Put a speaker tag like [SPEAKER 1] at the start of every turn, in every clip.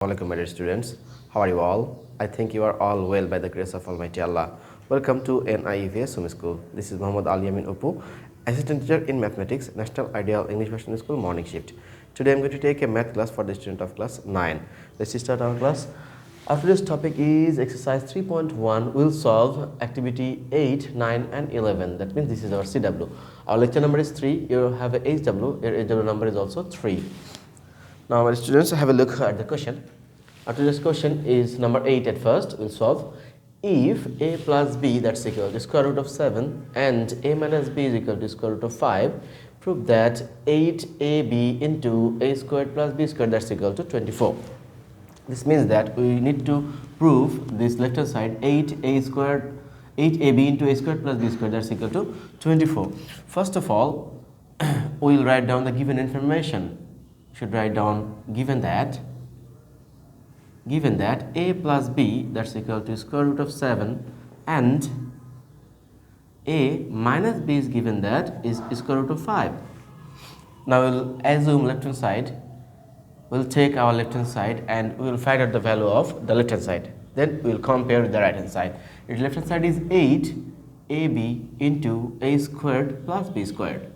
[SPEAKER 1] Assalamualaikum, my dear students. How are you all? I think you are all well by the grace of Almighty Allah. Welcome to NIEVS Home School. This is Muhammad Yamin Apu, Assistant Teacher in Mathematics, National Ideal English Version School, Morning Shift. Today I am going to take a math class for the student of class 9. Let's start our class. Our today's topic is exercise 3.1. We'll solve activity 8, 9 and 11. That means this is our CW. Our lecture number is 3. You have a HW. Your HW number is also 3. Now, my students, have a look at the question. Our today's question is number 8 at first. We'll solve. If a plus b, that's equal to square root of 7, and a minus b is equal to square root of 5, prove that 8ab into a squared plus b squared, that's equal to 24. This means that we need to prove this left hand side 8ab into a squared plus b squared, that's equal to 24. First of all, we will write down the given information. Should write down given that a plus b, that's equal to square root of 7, and a minus b is given that is square root of 5. Now we'll assume left hand side. We'll take our left hand side and we will find out the value of the left hand side. Then we will compare with the right hand side. Its left hand side is 8ab into a squared plus b squared.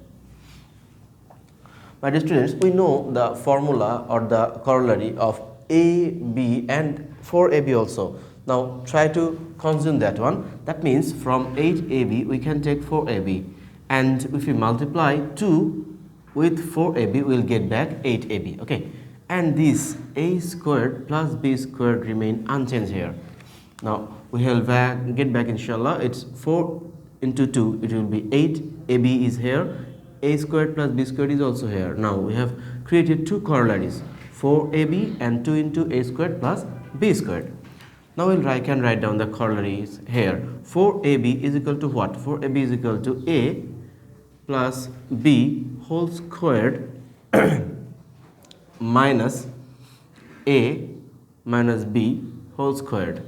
[SPEAKER 1] My dear students, we know the formula or the corollary of AB and 4AB also. Now try to consume that one. That means from 8AB we can take 4AB, and if we multiply 2 with 4AB we will get back 8AB. Okay, and this a squared plus b squared remain unchanged here. Now we will get back, inshallah. It's 4 into 2, it will be 8. AB is here. A squared plus b squared is also here. Now we have created two corollaries, 4ab and 2 into a squared plus b squared. Now I can write down the corollaries here. 4ab is equal to what? 4ab is equal to a plus b whole squared minus a minus b whole squared.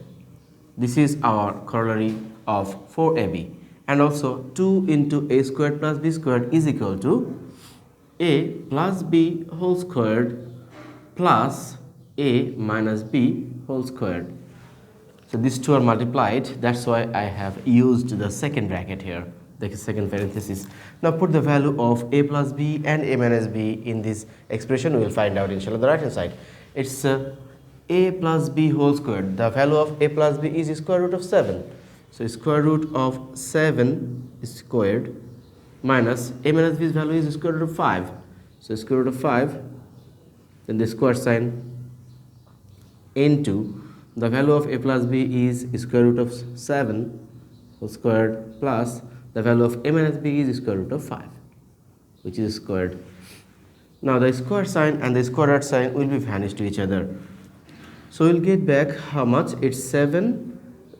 [SPEAKER 1] This is our corollary of 4ab. And also 2 into a squared plus b squared is equal to a plus b whole squared plus a minus b whole squared. So these two are multiplied. That's why I have used the second bracket here, the second parenthesis. Now put the value of a plus b and a minus b in this expression. We will find out, inshallah, the right hand side. It's a plus b whole squared. The value of a plus b is square root of 7. So square root of 7 squared minus a minus b's value is square root of 5. So square root of 5, then the square sign into the value of a plus b is square root of 7 whole squared plus the value of a minus b is square root of 5, which is squared. Now the square sign and the square root sign will be vanished to each other. So we'll get back how much? It's 7.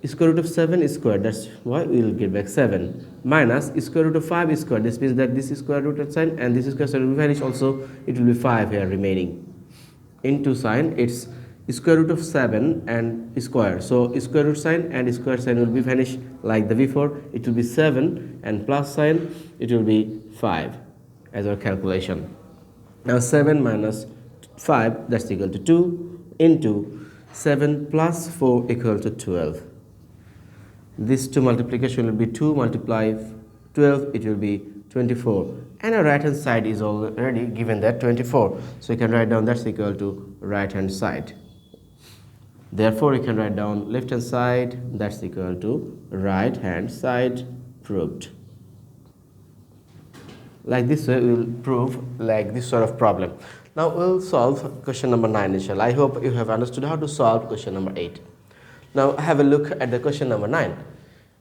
[SPEAKER 1] Square root of 7 is squared, that's why we will get back 7, minus square root of 5 is squared. This means that this is square root sign and this square sign will vanish also. It will be 5 here remaining. Into sign, it's square root of 7 and square. So square root sign and square sign will be vanished like the before. It will be 7 and plus sign, it will be 5 as our calculation. Now 7 minus 5, that's equal to 2, into 7 plus 4 equal to 12. This 2 multiplication will be 2 multiply 12, it will be 24. And our right hand side is already given that 24. So you can write down that's equal to right hand side. Therefore, you can write down left hand side, that's equal to right hand side, proved. Like this way, we will prove like this sort of problem. Now we will solve question number 9, inshallah. I hope you have understood how to solve question number 8. Now have a look at the question number 9.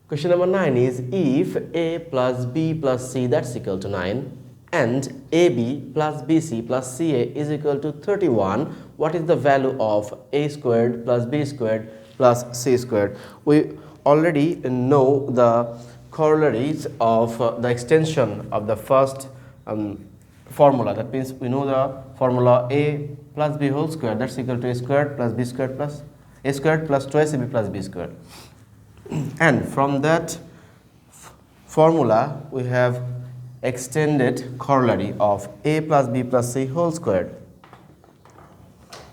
[SPEAKER 1] Question number 9 is if a plus b plus c, that's equal to 9, and ab plus bc plus ca is equal to 31, what is the value of a squared plus b squared plus c squared? We already know the corollaries of the extension of the first formula. That means we know the formula a plus b whole squared, that's equal to a squared plus b squared plus a squared plus twice ab plus b squared. And from that formula we have extended corollary of a plus b plus c whole squared.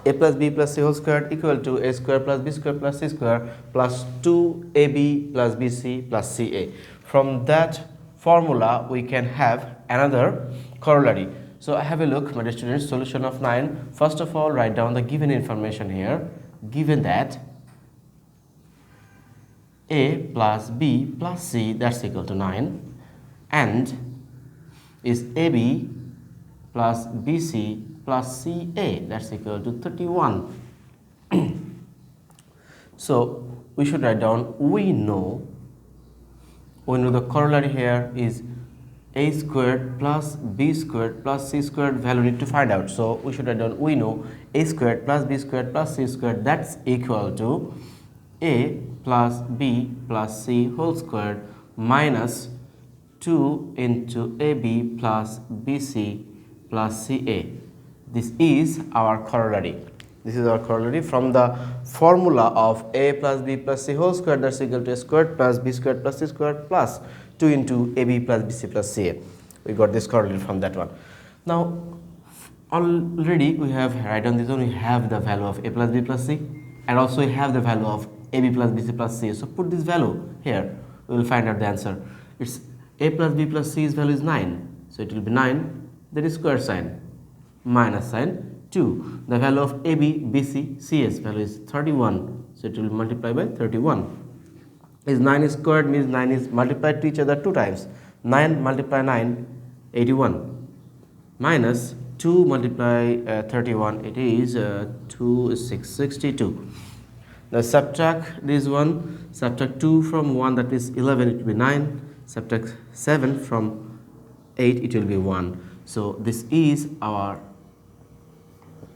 [SPEAKER 1] a plus b plus c whole squared equal to a square plus b square plus c square plus 2ab plus bc plus ca. From that formula we can have another corollary. So have a look, my dear students. Solution of 9. First of all, write down the given information here. Given that a plus b plus c, that's equal to 9, and is ab plus bc plus ca, that's equal to 31. So we should write down, we know the corollary here is a squared plus b squared plus c squared value need to find out. So we should write down, we know a squared plus b squared plus c squared, that's equal to a plus b plus c whole squared minus 2 into ab plus bc plus ca. This is our corollary. This is our corollary from the formula of a plus b plus c whole squared, that's equal to a squared plus b squared plus c squared plus 2 into ab plus bc plus ca. We got this corollary from that one. Now already we have write down this one, we have the value of a plus b plus c, and also we have the value of ab plus bc plus c. So put this value here, we will find out the answer. It's a plus b plus c's value is 9, so it will be 9, then square sign minus sign 2. The value of AB, BC, CS value is 31, so it will multiply by 31. Is 9 squared means 9 is multiplied to each other 2 times. 9 multiply 9, 81, minus 2 multiply 31, it is 2 is 62. Now subtract this one, subtract 2 from 1, that is 11, it will be 9. Subtract 7 from 8, it will be 1. So this is our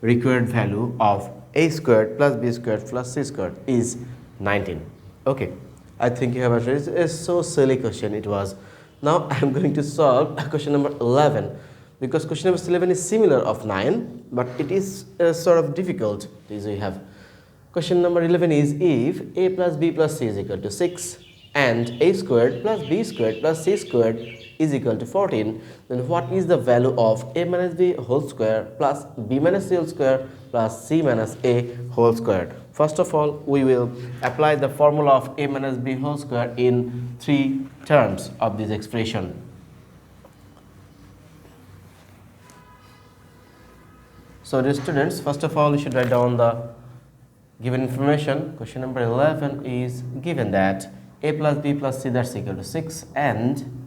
[SPEAKER 1] required value of a squared plus b squared plus c squared is 19. Okay, I think you have answered. It's so silly question it was. Now I am going to solve question number 11, because question number 11 is similar of 9, but it is sort of difficult. These we have. Question number 11 is, if a plus b plus c is equal to 6 and a squared plus b squared plus c squared is equal to 14, then what is the value of a minus b whole square plus b minus c whole square plus c minus a whole square? First of all, we will apply the formula of a minus b whole square in 3 terms of this expression. So dear students, first of all, you should write down the given information. Question number 11 is given that a plus b plus c, that's equal to 6, and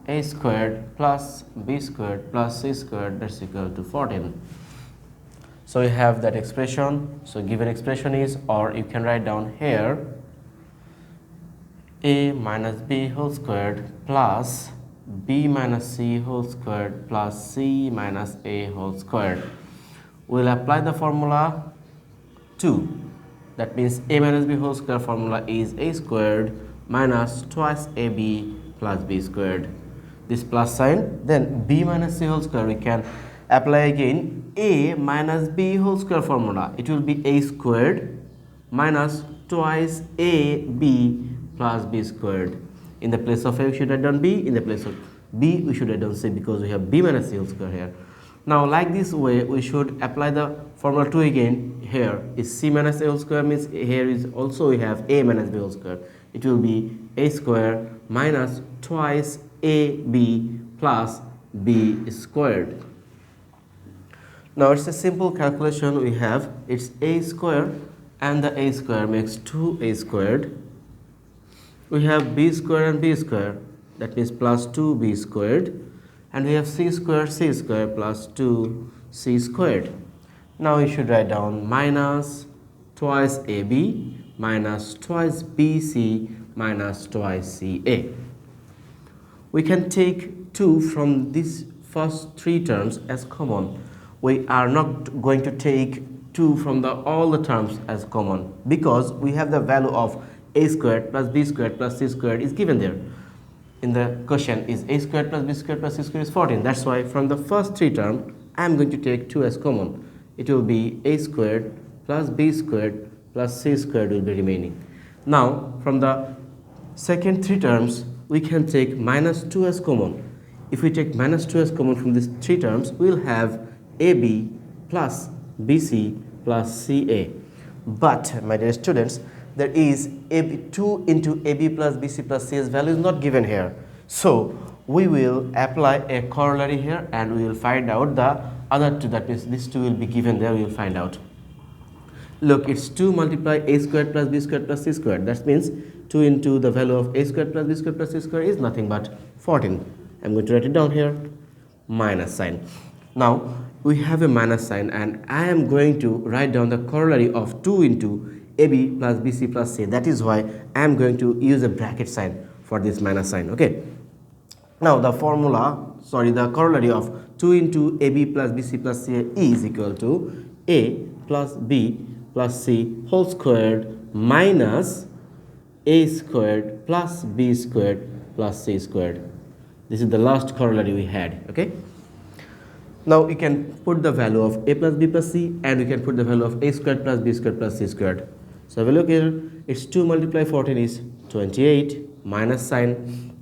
[SPEAKER 1] a squared plus b squared plus c squared, that's equal to 14. So you have that expression. So given expression is, or you can write down here, a minus b whole squared plus b minus c whole squared plus c minus a whole squared. We will apply the formula 2. That means a minus b whole square formula is a squared minus twice ab plus b squared. This plus sign, then b minus c whole square, we can apply again a minus b whole square formula. It will be a squared minus twice ab plus b squared. In the place of a, we should write down b. In the place of b, we should write down c, because we have b minus c whole square here. Now like this way, we should apply the formula 2 again. Here is c minus a whole square, means here is also we have a minus b whole square. It will be a square minus twice ab plus b squared. Now it's a simple calculation we have. It's a square and the a square makes 2a squared. We have b square and b square, that means plus 2b squared, and we have c square plus 2c squared. Now we should write down minus twice ab minus twice bc minus twice ca. We can take 2 from these first 3 terms as common. We are not going to take 2 from all the terms as common, because we have the value of a squared plus b squared plus c squared is given there. In the question is a squared plus b squared plus c squared is 14. That's why from the first 3 terms, I am going to take 2 as common. It will be a squared plus b squared plus c squared will be remaining. Now from the second 3 terms, we can take minus 2 as common. If we take minus 2 as common from these 3 terms, we will have ab plus BC plus CA. But my dear students, there is 2 into AB plus BC plus CA's value is not given here. So we will apply a corollary here and we will find out the other two, that means these two will be given there, we will find out. Look, it's 2 multiply A squared plus B squared plus C squared. That means 2 into the value of A squared plus B squared plus C squared is nothing but 14. I'm going to write it down here, minus sign. Now we have a minus sign and I am going to write down the corollary of 2 into AB plus BC plus C. That is why I am going to use a bracket sign for this minus sign. Okay. Now the the corollary of 2 into AB plus BC plus C is equal to A plus B plus C whole squared minus A squared plus B squared plus C squared. This is the last corollary we had. Okay. Now you can put the value of A plus B plus C and you can put the value of A squared plus B squared plus C squared. So have a look here. It's 2 multiply 14 is 28, minus sign.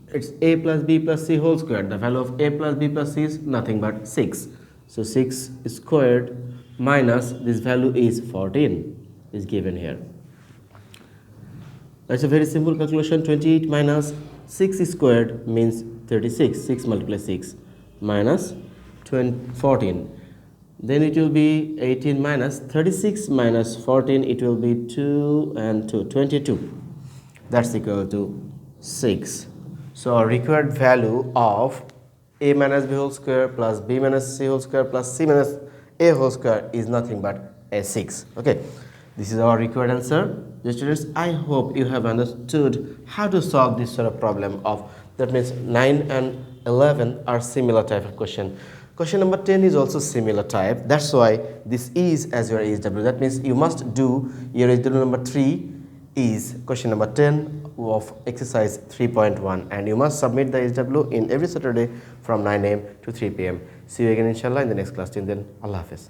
[SPEAKER 1] It's A plus B plus C whole squared. The value of A plus B plus C is nothing but 6. So 6 squared minus this value is 14 is given here. That's a very simple calculation. 28 minus 6 squared means 36. 6 multiply 6 minus 14. Then it will be 18 minus 36 minus 14. It will be 2 and 2. 22. That's equal to 6. So our required value of A minus B whole square plus B minus C whole square plus C minus A whole square is nothing but a 6. Okay. This is our required answer. Dear students, I hope you have understood how to solve this sort of problem of, that means 9 and 11 are similar type of question. Question number 10 is also similar type. That's why this is as your HW. That means you must do your HW number 3 is question number 10 of exercise 3.1 and you must submit the HW in every Saturday from 9 AM to 3 PM. See you again inshallah in the next class. Till then, Allah Hafiz.